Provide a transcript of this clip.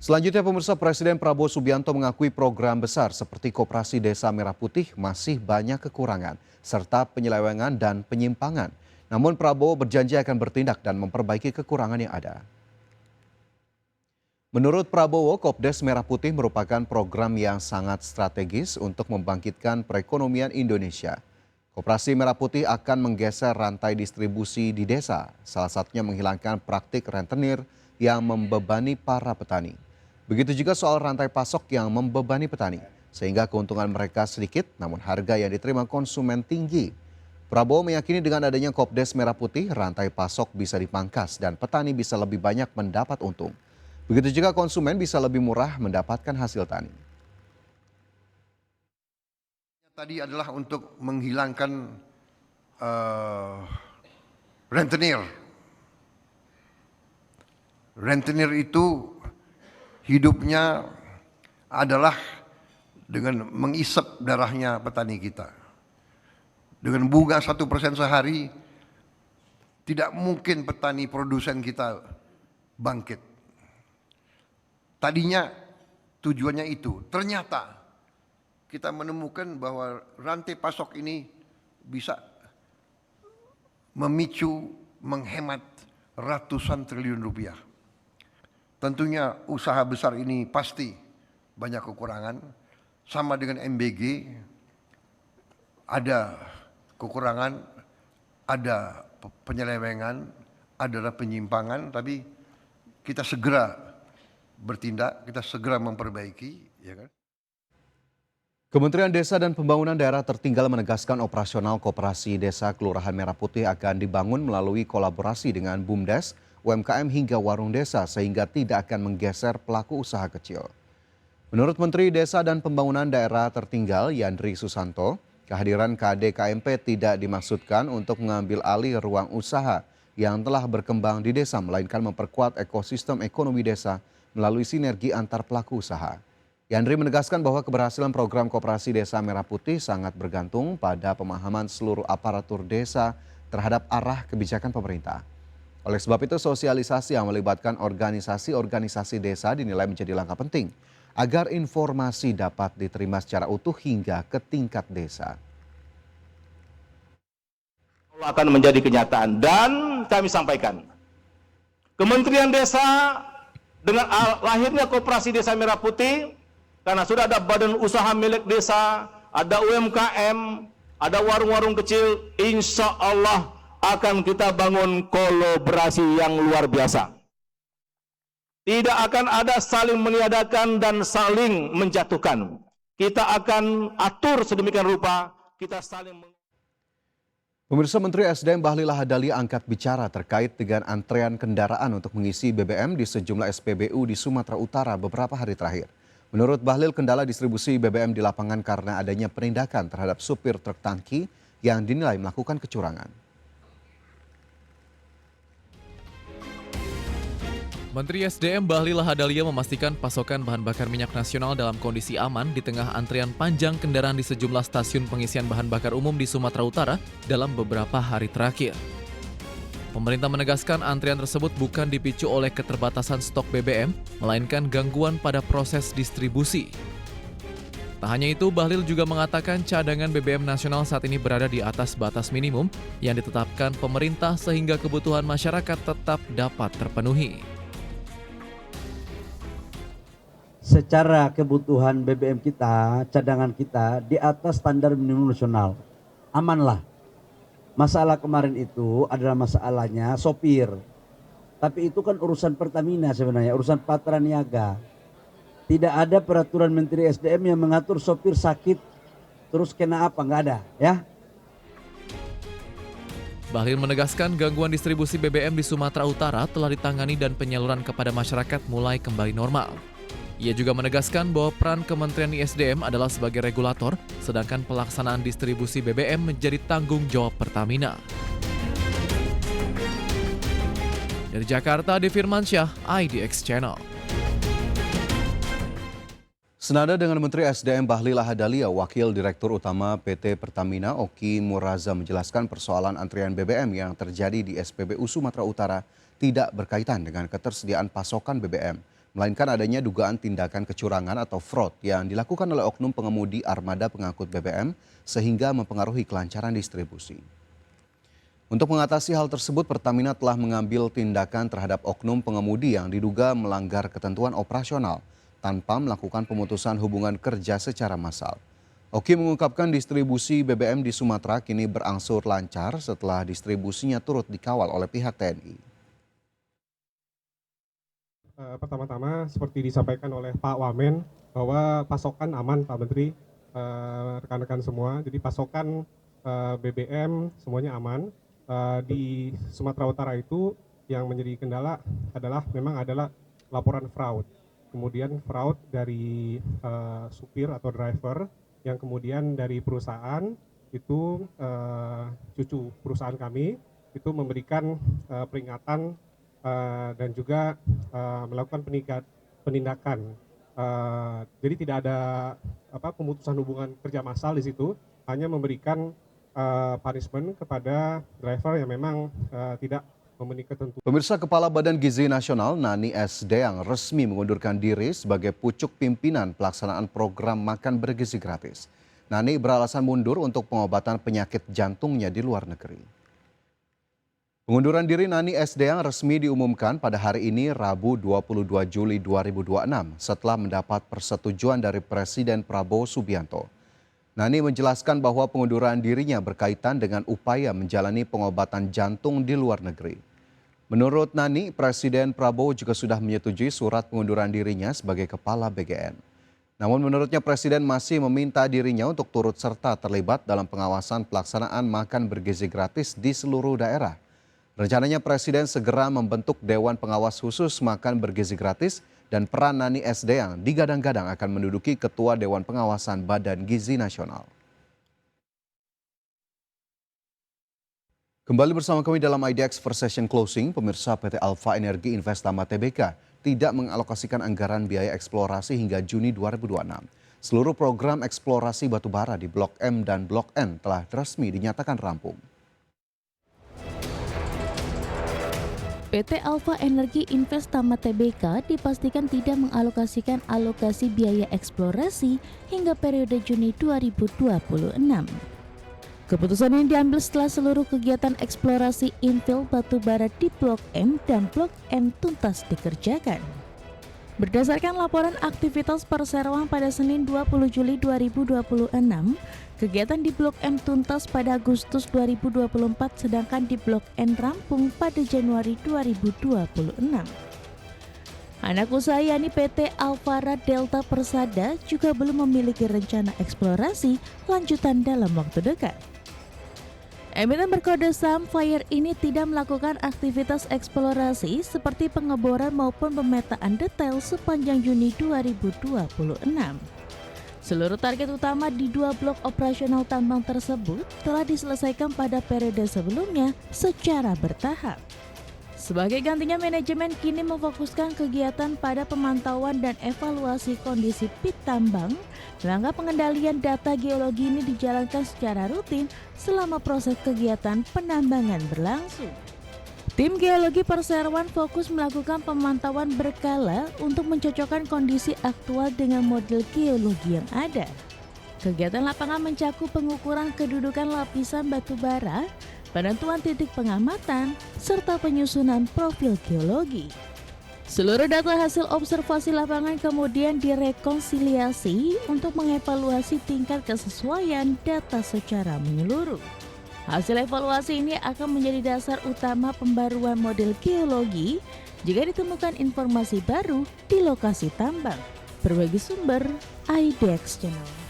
Selanjutnya pemirsa, Presiden Prabowo Subianto mengakui program besar seperti Koperasi Desa Merah Putih masih banyak kekurangan serta penyelewengan dan penyimpangan. Namun Prabowo berjanji akan bertindak dan memperbaiki kekurangan yang ada. Menurut Prabowo, Kopdes Merah Putih merupakan program yang sangat strategis untuk membangkitkan perekonomian Indonesia. Koperasi Merah Putih akan menggeser rantai distribusi di desa, salah satunya menghilangkan praktik rentenir yang membebani para petani. Begitu juga soal rantai pasok yang membebani petani, sehingga keuntungan mereka sedikit namun harga yang diterima konsumen tinggi. Prabowo meyakini dengan adanya Kopdes Merah Putih, rantai pasok bisa dipangkas dan petani bisa lebih banyak mendapat untung. Begitu juga konsumen bisa lebih murah mendapatkan hasil tani. Tadi adalah untuk menghilangkan rentenir. Rentenir itu hidupnya adalah dengan mengisap darahnya petani kita. Dengan bunga 1% sehari, tidak mungkin petani produsen kita bangkit. Tadinya tujuannya itu, ternyata kita menemukan bahwa rantai pasok ini bisa memicu, menghemat ratusan triliun rupiah. Tentunya usaha besar ini pasti banyak kekurangan, sama dengan MBG, ada kekurangan, ada penyelewengan, ada penyimpangan, tapi kita segera bertindak, kita segera memperbaiki, ya kan? Kementerian Desa dan Pembangunan Daerah Tertinggal menegaskan operasional Koperasi Desa Kelurahan Merah Putih akan dibangun melalui kolaborasi dengan BUMDes, UMKM hingga warung desa sehingga tidak akan menggeser pelaku usaha kecil. Menurut Menteri Desa dan Pembangunan Daerah Tertinggal Yandri Susanto, kehadiran KDKMP tidak dimaksudkan untuk mengambil alih ruang usaha yang telah berkembang di desa, melainkan memperkuat ekosistem ekonomi desa melalui sinergi antar pelaku usaha. Yandri menegaskan bahwa keberhasilan program Koperasi Desa Merah Putih sangat bergantung pada pemahaman seluruh aparatur desa terhadap arah kebijakan pemerintah. Oleh sebab itu, sosialisasi yang melibatkan organisasi-organisasi desa dinilai menjadi langkah penting agar informasi dapat diterima secara utuh hingga ke tingkat desa. Akan menjadi kenyataan dan kami sampaikan, Kementerian Desa dengan lahirnya Koperasi Desa Merah Putih, karena sudah ada badan usaha milik desa, ada UMKM, ada warung-warung kecil, insya Allah akan kita bangun kolaborasi yang luar biasa. Tidak akan ada saling meniadakan dan saling menjatuhkan. Kita akan atur sedemikian rupa, kita saling Pemirsa, Menteri SDM Bahlil Lahadalia angkat bicara terkait dengan antrean kendaraan untuk mengisi BBM di sejumlah SPBU di Sumatera Utara beberapa hari terakhir. Menurut Bahlil, kendala distribusi BBM di lapangan karena adanya penindakan terhadap supir truk tangki yang dinilai melakukan kecurangan. Menteri SDM Bahlil Lahadalia memastikan pasokan bahan bakar minyak nasional dalam kondisi aman di tengah antrian panjang kendaraan di sejumlah stasiun pengisian bahan bakar umum di Sumatera Utara dalam beberapa hari terakhir. Pemerintah menegaskan antrian tersebut bukan dipicu oleh keterbatasan stok BBM, melainkan gangguan pada proses distribusi. Tak hanya itu, Bahlil juga mengatakan cadangan BBM nasional saat ini berada di atas batas minimum yang ditetapkan pemerintah sehingga kebutuhan masyarakat tetap dapat terpenuhi. Secara kebutuhan BBM kita, cadangan kita di atas standar minimum nasional. Amanlah. Masalah kemarin itu adalah masalahnya sopir. Tapi itu kan urusan Pertamina sebenarnya, urusan Patra Niaga. Tidak ada peraturan Menteri SDM yang mengatur sopir sakit terus kena apa, nggak ada ya. Bahlil menegaskan gangguan distribusi BBM di Sumatera Utara telah ditangani dan penyaluran kepada masyarakat mulai kembali normal. Ia juga menegaskan bahwa peran Kementerian ISDM adalah sebagai regulator, sedangkan pelaksanaan distribusi BBM menjadi tanggung jawab Pertamina. Dari Jakarta, Adi Firmansyah, IDX Channel. Senada dengan Menteri SDM Bahlil Lahadalia, Wakil Direktur Utama PT Pertamina Oki Muraza menjelaskan persoalan antrian BBM yang terjadi di SPBU Sumatera Utara tidak berkaitan dengan ketersediaan pasokan BBM. melainkan adanya dugaan tindakan kecurangan atau fraud yang dilakukan oleh oknum pengemudi armada pengangkut BBM sehingga mempengaruhi kelancaran distribusi. Untuk mengatasi hal tersebut, Pertamina telah mengambil tindakan terhadap oknum pengemudi yang diduga melanggar ketentuan operasional tanpa melakukan pemutusan hubungan kerja secara massal. Oki mengungkapkan distribusi BBM di Sumatera kini berangsur lancar setelah distribusinya turut dikawal oleh pihak TNI. Pertama-tama seperti disampaikan oleh Pak Wamen bahwa pasokan aman Pak Menteri, rekan-rekan semua. Jadi pasokan BBM semuanya aman. Di Sumatera Utara itu yang menjadi kendala memang adalah laporan fraud. Kemudian fraud dari supir atau driver, yang kemudian dari perusahaan itu cucu perusahaan kami itu memberikan peringatan dan juga melakukan penindakan. Jadi tidak ada pemutusan hubungan kerja massal di situ, hanya memberikan punishment kepada driver yang memang tidak memenuhi ketentuan. Pemirsa, Kepala Badan Gizi Nasional Nani S. Deang resmi mengundurkan diri sebagai pucuk pimpinan pelaksanaan program makan bergizi gratis. Nani beralasan mundur untuk pengobatan penyakit jantungnya di luar negeri. Pengunduran diri Nani S. Deang resmi diumumkan pada hari ini Rabu 22 Juli 2026 setelah mendapat persetujuan dari Presiden Prabowo Subianto. Nani menjelaskan bahwa pengunduran dirinya berkaitan dengan upaya menjalani pengobatan jantung di luar negeri. Menurut Nani, Presiden Prabowo juga sudah menyetujui surat pengunduran dirinya sebagai Kepala BGN. Namun menurutnya Presiden masih meminta dirinya untuk turut serta terlibat dalam pengawasan pelaksanaan makan bergizi gratis di seluruh daerah. Rencananya Presiden segera membentuk Dewan Pengawas Khusus Makan Bergizi Gratis dan peran Nani S. Deang digadang-gadang akan menduduki Ketua Dewan Pengawasan Badan Gizi Nasional. Kembali bersama kami dalam IDX First Session Closing, pemirsa. PT Alpha Energi Investama Tbk tidak mengalokasikan anggaran biaya eksplorasi hingga Juni 2026. Seluruh program eksplorasi batubara di Blok M dan Blok N telah resmi dinyatakan rampung. PT Alpha Energi Investama Tbk dipastikan tidak mengalokasikan alokasi biaya eksplorasi hingga periode Juni 2026. Keputusan ini diambil setelah seluruh kegiatan eksplorasi infill batubara di Blok M dan Blok N tuntas dikerjakan. Berdasarkan laporan aktivitas perseroan pada Senin 20 Juli 2026, kegiatan di Blok M tuntas pada Agustus 2024 sedangkan di Blok N rampung pada Januari 2026. Anak usaha yakni PT Alvara Delta Persada juga belum memiliki rencana eksplorasi lanjutan dalam waktu dekat. Emiten berkode Samfire ini tidak melakukan aktivitas eksplorasi seperti pengeboran maupun pemetaan detail sepanjang Juni 2026. Seluruh target utama di 2 blok operasional tambang tersebut telah diselesaikan pada periode sebelumnya secara bertahap. Sebagai gantinya, manajemen kini memfokuskan kegiatan pada pemantauan dan evaluasi kondisi pit tambang. Langkah pengendalian data geologi ini dijalankan secara rutin selama proses kegiatan penambangan berlangsung. Tim geologi perseroan fokus melakukan pemantauan berkala untuk mencocokkan kondisi aktual dengan model geologi yang ada. Kegiatan lapangan mencakup pengukuran kedudukan lapisan batu bara, penentuan titik pengamatan, serta penyusunan profil geologi. Seluruh data hasil observasi lapangan kemudian direkonsiliasi untuk mengevaluasi tingkat kesesuaian data secara menyeluruh. Hasil evaluasi ini akan menjadi dasar utama pembaruan model geologi jika ditemukan informasi baru di lokasi tambang. Berbagi sumber, IDX Channel.